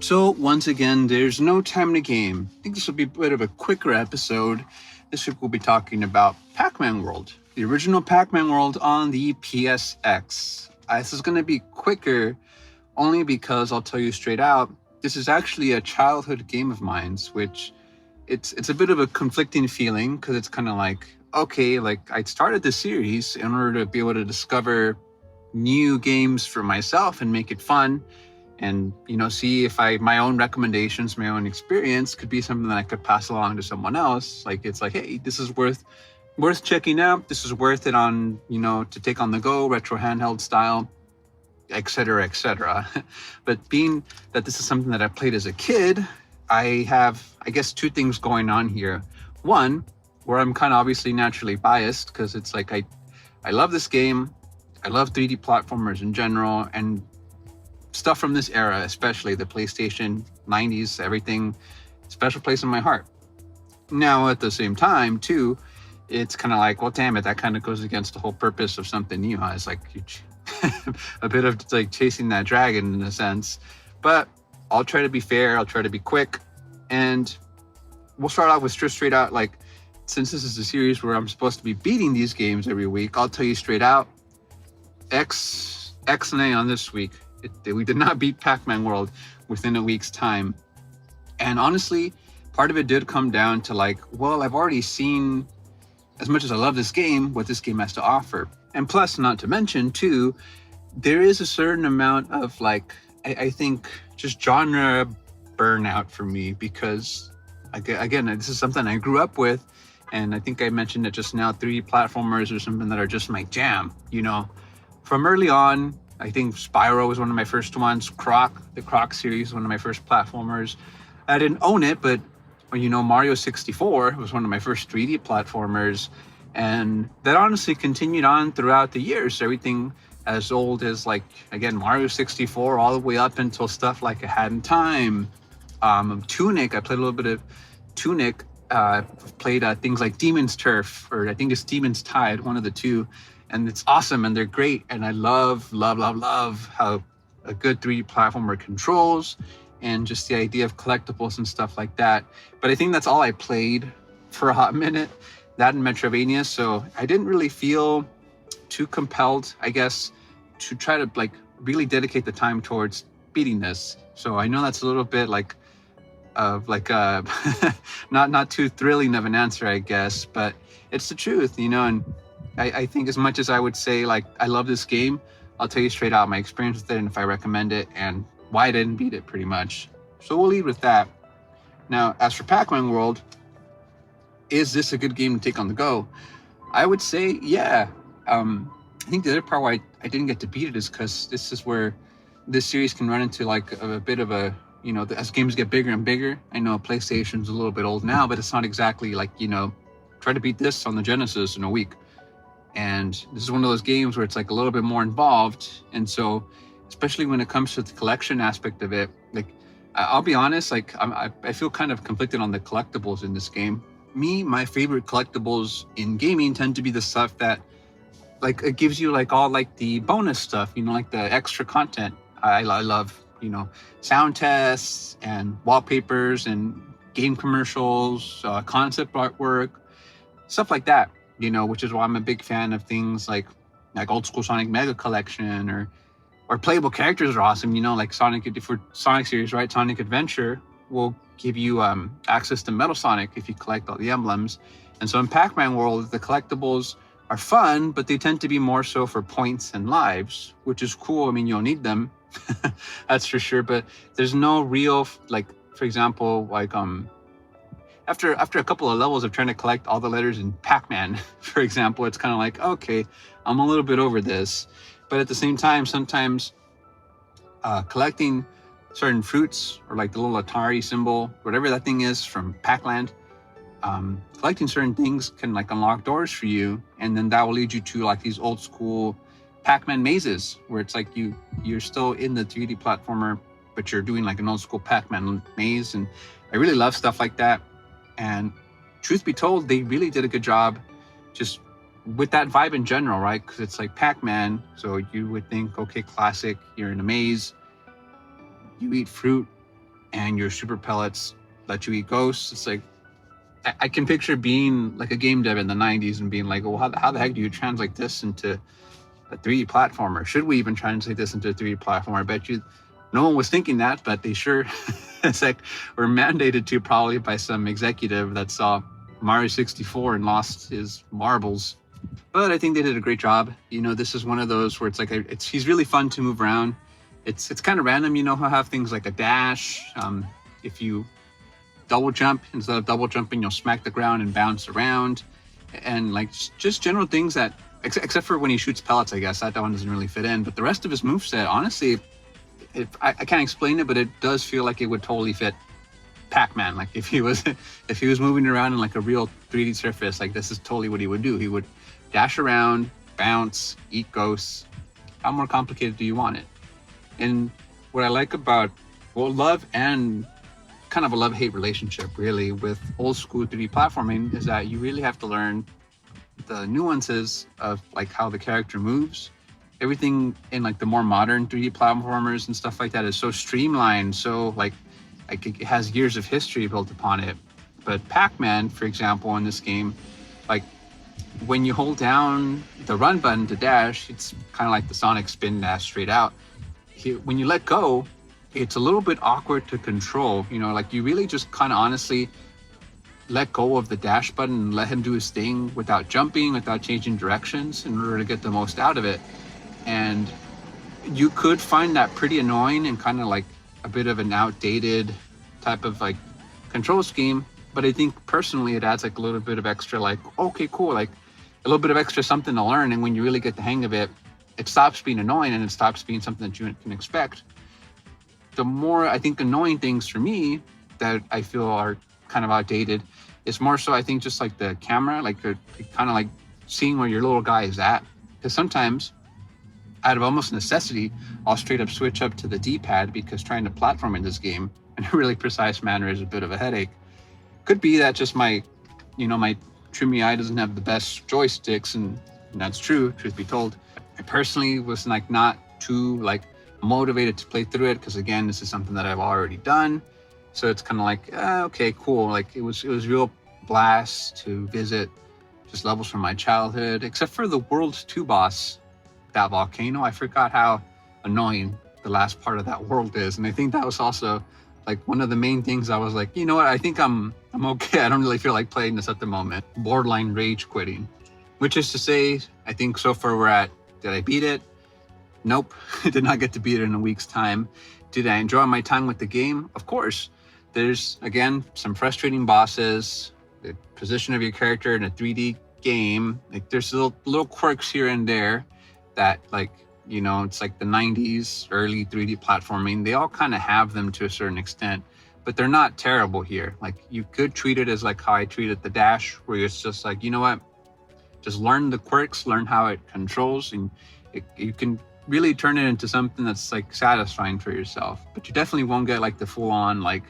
So once again, there's no time to game. I think this will be a bit of a quicker episode. This week we'll be talking about Pac-Man World, the original Pac-Man World on the PSX. This is going to be quicker only because I'll tell you straight out, this is actually a childhood game of mine, which it's a bit of a conflicting feeling because it's kind of like, okay, like I started the series in order to be able to discover new games for myself and make it fun. And, see if my own recommendations, my own experience could be something that I could pass along to someone else. Like, it's like, hey, this is worth checking out. This is worth it on, to take on the go, retro handheld style, et cetera, et cetera. But being that this is something that I played as a kid, I have, I guess, two things going on here. One, where I'm kind of obviously naturally biased because it's like, I love this game. I love 3D platformers in general. And stuff from this era, especially the PlayStation 90s, everything, special place in my heart. Now, at the same time, too, it's kind of like, well, damn it, that kind of goes against the whole purpose of something new. It's like a bit of like chasing that dragon in a sense. But I'll try to be fair. I'll try to be quick. And we'll start off with straight out, like, since this is a series where I'm supposed to be beating these games every week, I'll tell you straight out, X and A on this week. We did not beat Pac-Man World within a week's time. And honestly, part of it did come down to like, well, I've already seen, as much as I love this game, what this game has to offer. And plus, not to mention too, there is a certain amount of like, I think just genre burnout for me because again, this is something I grew up with. And I think I mentioned it just now, 3D platformers are something that are just my jam, From early on, I think Spyro was one of my first ones. The Croc series, one of my first platformers. I didn't own it, but Mario 64 was one of my first 3D platformers. And that honestly continued on throughout the years. Everything as old as like, again, Mario 64 all the way up until stuff like A Hat in Time. Tunic, I played a little bit of Tunic. Played things like Demon's Turf, or I think it's Demon's Tide, one of the two. And it's awesome and they're great. And I love how a good 3D platformer controls and just the idea of collectibles and stuff like that. But I think that's all I played for a hot minute, that and Metrovania. So I didn't really feel too compelled, I guess, to try to like really dedicate the time towards beating this. So I know that's a little bit like of like not too thrilling of an answer, I guess, but it's the truth, and I think as much as I would say, like, I love this game, I'll tell you straight out my experience with it and if I recommend it and why I didn't beat it pretty much. So we'll lead with that. Now, as for Pac-Man World, is this a good game to take on the go? I would say, yeah. I think the other part why I didn't get to beat it is because this is where this series can run into like a bit of a, as games get bigger and bigger. I know PlayStation's a little bit old now, but it's not exactly like, try to beat this on the Genesis in a week. And this is one of those games where it's like a little bit more involved. And so, especially when it comes to the collection aspect of it, like, I'll be honest, like, I feel kind of conflicted on the collectibles in this game. My favorite collectibles in gaming tend to be the stuff that, like, it gives you, like, all, like, the bonus stuff, like the extra content. I love, sound tests and wallpapers and game commercials, concept artwork, stuff like that. Which is why I'm a big fan of things like old school Sonic Mega Collection or playable characters are awesome. Like Sonic, for Sonic series, right? Sonic Adventure will give you access to Metal Sonic if you collect all the emblems. And so in Pac-Man World, the collectibles are fun, but they tend to be more so for points and lives, which is cool. I mean, you'll need them, that's for sure. But there's no real, like, for example, like After a couple of levels of trying to collect all the letters in Pac-Man, for example, it's kind of like, okay, I'm a little bit over this. But at the same time, sometimes collecting certain fruits or like the little Atari symbol, whatever that thing is from Pac-Land, collecting certain things can like unlock doors for you. And then that will lead you to like these old school Pac-Man mazes where it's like you're still in the 3D platformer, but you're doing like an old school Pac-Man maze. And I really love stuff like that. And truth be told, they really did a good job just with that vibe in general, right? Because it's like Pac-Man. So you would think, okay, classic, you're in a maze, you eat fruit, and your super pellets let you eat ghosts. It's like, I can picture being like a game dev in the 90s and being like, well, how the heck do you translate this into a 3D platformer? Should we even translate this into a 3D platformer? I bet you no one was thinking that, but they sure it's like were mandated to, probably by some executive that saw Mario 64 and lost his marbles. But I think they did a great job. This is one of those where it's like he's really fun to move around. It's kind of random. He'll have things like a dash. If you double jump, instead of double jumping, you'll smack the ground and bounce around, and like just general things that, except for when he shoots pellets, I guess that one doesn't really fit in. But the rest of his moveset, honestly, I can't explain it, but it does feel like it would totally fit Pac-Man. Like if he was moving around in like a real 3D surface, like this is totally what he would do. He would dash around, bounce, eat ghosts. How more complicated do you want it? And what I like about, love and kind of a love-hate relationship really with old school 3D platforming is that you really have to learn the nuances of like how the character moves. Everything in like the more modern 3D platformers and stuff like that is so streamlined, so like it has years of history built upon it. But Pac-Man, for example, in this game, like when you hold down the run button to dash, it's kind of like the Sonic spin dash straight out. When you let go, it's a little bit awkward to control. Like you really just kind of honestly let go of the dash button and let him do his thing without jumping, without changing directions, in order to get the most out of it. And you could find that pretty annoying and kind of like a bit of an outdated type of like control scheme. But I think personally it adds like a little bit of extra, like, okay, cool, like a little bit of extra something to learn. And when you really get the hang of it, it stops being annoying and it stops being something that you can expect. The more, I think, annoying things for me that I feel are kind of outdated is more so, I think, just like the camera, like kind of like seeing where your little guy is at. Because sometimes, out of almost necessity, I'll straight up switch up to the D-pad because trying to platform in this game in a really precise manner is a bit of a headache. Could be that just my trimmy eye doesn't have the best joysticks, and that's true, truth be told. I personally was like not too like motivated to play through it because, again, this is something that I've already done. So it's kind of like, okay, cool. Like it was real blast to visit just levels from my childhood, except for the World 2 boss, that volcano. I forgot how annoying the last part of that world is. And I think that was also like one of the main things I was like, you know what, I think I'm okay. I don't really feel like playing this at the moment. Borderline rage quitting, which is to say, I think so far we're at, did I beat it? Nope, I did not get to beat it in a week's time. Did I enjoy my time with the game? Of course. There's, again, some frustrating bosses, the position of your character in a 3D game. Like there's little quirks here and there that, like, it's like the 90s, early 3D platforming. They all kind of have them to a certain extent, but they're not terrible here. Like you could treat it as like how I treated the dash, where it's just like, you know what, just learn the quirks, learn how it controls, and you can really turn it into something that's like satisfying for yourself. But you definitely won't get like the full on like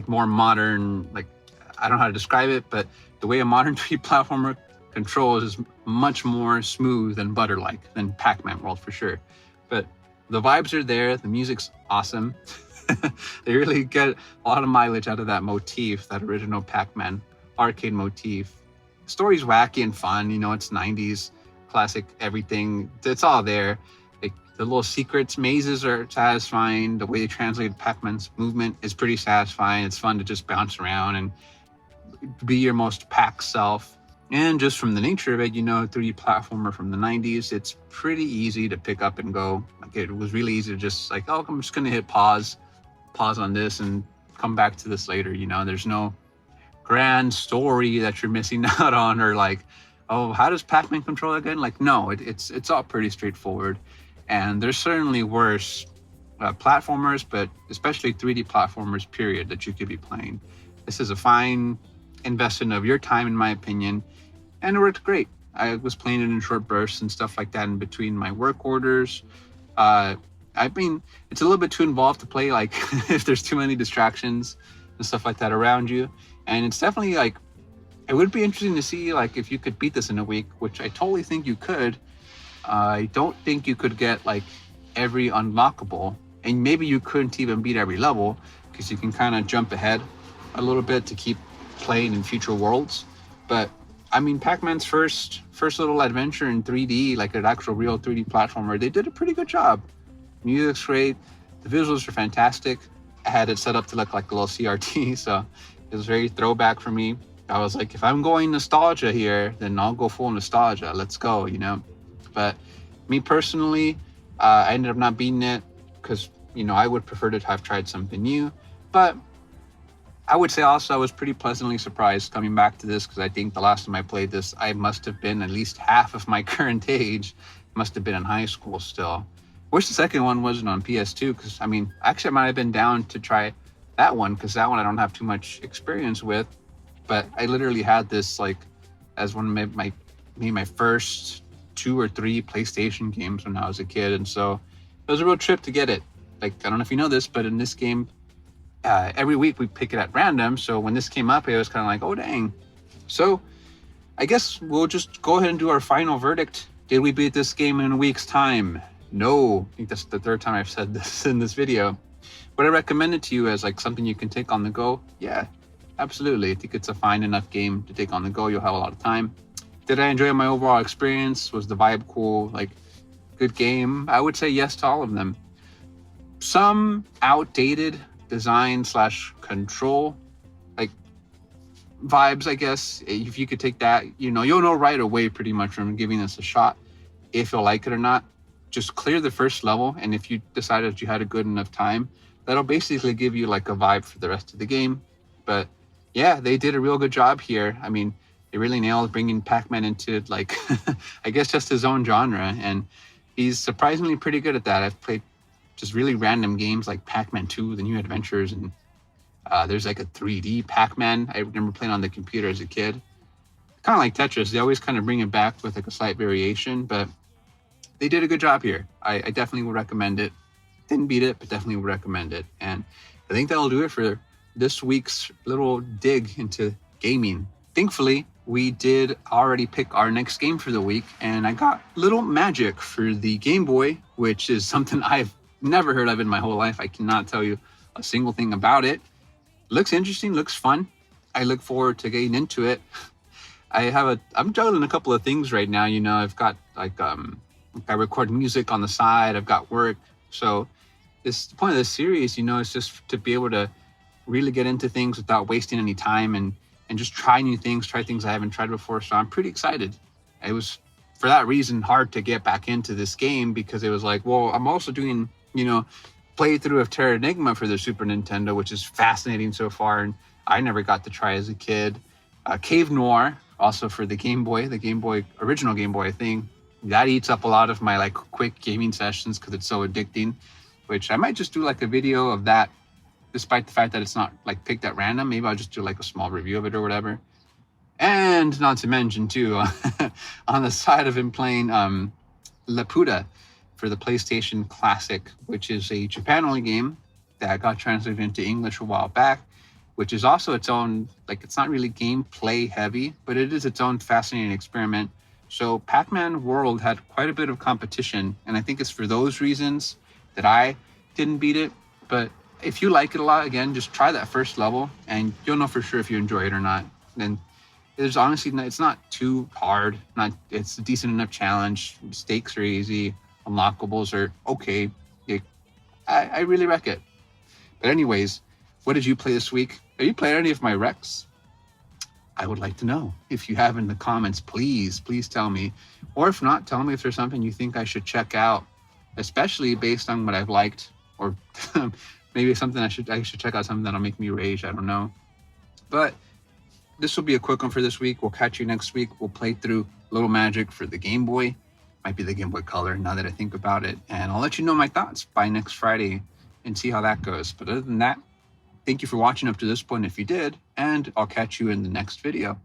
more modern, like, I don't know how to describe it, but the way a modern 3D platformer controls is much more smooth and butter-like than Pac-Man World for sure. But the vibes are there, the music's awesome. They really get a lot of mileage out of that motif, that original Pac-Man arcade motif. The story's wacky and fun, it's 90s, classic everything, it's all there. Like the little secrets, mazes are satisfying. The way they translated Pac-Man's movement is pretty satisfying. It's fun to just bounce around and be your most Pac self. And just from the nature of it, 3D platformer from the 90s, it's pretty easy to pick up and go. Like it was really easy to just like, oh, I'm just going to hit pause on this and come back to this later. There's no grand story that you're missing out on, or like, oh, how does Pac-Man control again? Like, no, it's all pretty straightforward. And there's certainly worse platformers, but especially 3D platformers, period, that you could be playing. This is a fine investment of your time, in my opinion, and it worked great. I was playing it in short bursts and stuff like that in between my work orders. I mean, it's a little bit too involved to play, like, if there's too many distractions and stuff like that around you. And it's definitely, like, it would be interesting to see, like, if you could beat this in a week, which I totally think you could. I don't think you could get, like, every unlockable, And maybe you couldn't even beat every level because you can kind of jump ahead a little bit to keep playing in future worlds. But I mean, Pac-Man's first little adventure in 3D, like an actual real 3D platformer, they did a pretty good job. Music's great, the visuals are fantastic. I had it set up to look like a little CRT, so it was very throwback for me. I was like, if I'm going nostalgia here, then I'll go full nostalgia. Let's go, you know. But me personally, I ended up not beating it because, you know, I would prefer to have tried something new. But I would say also I was pretty pleasantly surprised coming back to this, because I think the last time I played this, I must have been at least half of my current age. Must have been in high school still. Wish the second one wasn't on PS2, because I mean, actually I might have been down to try that one, because that one I don't have too much experience with. But I literally had this like as one of my first 2 or 3 PlayStation games when I was a kid, and so it was a real trip to get it. Like, I don't know if you know this, but in this game, every week we pick it at random. So when this came up, it was kind of like, oh dang. So I guess we'll just go ahead and do our final verdict. Did we beat this game in a week's time? No. I think that's the 3rd time I've said this in this video. Would I recommend it to you as like something you can take on the go? Yeah, absolutely. I think it's a fine enough game to take on the go. You'll have a lot of time. Did I enjoy my overall experience? Was the vibe cool? Like, good game? I would say yes to all of them. Some outdated design / control like vibes, I guess. If you could take that, you know, you'll know right away pretty much from giving this a shot if you'll like it or not. Just clear the first level, and if you decided that you had a good enough time, that'll basically give you like a vibe for the rest of the game. But yeah, they did a real good job here. I mean, they really nailed bringing Pac-Man into like I guess just his own genre, and he's surprisingly pretty good at that. I've played just really random games like Pac-Man 2, The New Adventures, and there's like a 3D Pac-Man I remember playing on the computer as a kid. Kind of like Tetris, they always kind of bring it back with like a slight variation, but they did a good job here. I definitely would recommend it. Didn't beat it, but definitely would recommend it. And I think that'll do it for this week's little dig into gaming. Thankfully, we did already pick our next game for the week, and I got Little Magic for the Game Boy, which is something I've never heard of in my whole life. I cannot tell you a single thing about it. Looks interesting, looks fun. I look forward to getting into it. I'm juggling a couple of things right now. You know, I've got like I record music on the side, I've got work. So the point of this series, you know, is just to be able to really get into things without wasting any time and just try new things, try things I haven't tried before. So I'm pretty excited. It was, for that reason, hard to get back into this game, because it was like, well, I'm also doing, you know, playthrough of Terra Enigma for the Super Nintendo, which is fascinating so far, and I never got to try as a kid. Cave Noir, also for the Game Boy, original Game Boy, I think. That eats up a lot of my like quick gaming sessions because it's so addicting, which I might just do like a video of that, despite the fact that it's not like picked at random. Maybe I'll just do like a small review of it or whatever. And not to mention too, on the side of him playing Laputa for the PlayStation Classic, which is a Japan-only game that got translated into English a while back, which is also its own, like, it's not really gameplay heavy, but it is its own fascinating experiment. So Pac-Man World had quite a bit of competition, and I think it's for those reasons that I didn't beat it. But if you like it a lot, again, just try that first level, and you'll know for sure if you enjoy it or not. And there's honestly, it's not too hard. It's a decent enough challenge. Stakes are easy. Unlockables are okay. I really wreck it. But anyways, what did you play this week? Have you played any of my recs? I would like to know. If you have in the comments, please tell me. Or if not, tell me if there's something you think I should check out, especially based on what I've liked, or maybe something I should check out, something that'll make me rage. I don't know. But this will be a quick one for this week. We'll catch you next week. We'll play through Little Magic for the Game Boy. Might be the Game Boy Color now that I think about it. And I'll let you know my thoughts by next Friday and see how that goes. But other than that, thank you for watching up to this point if you did, and I'll catch you in the next video.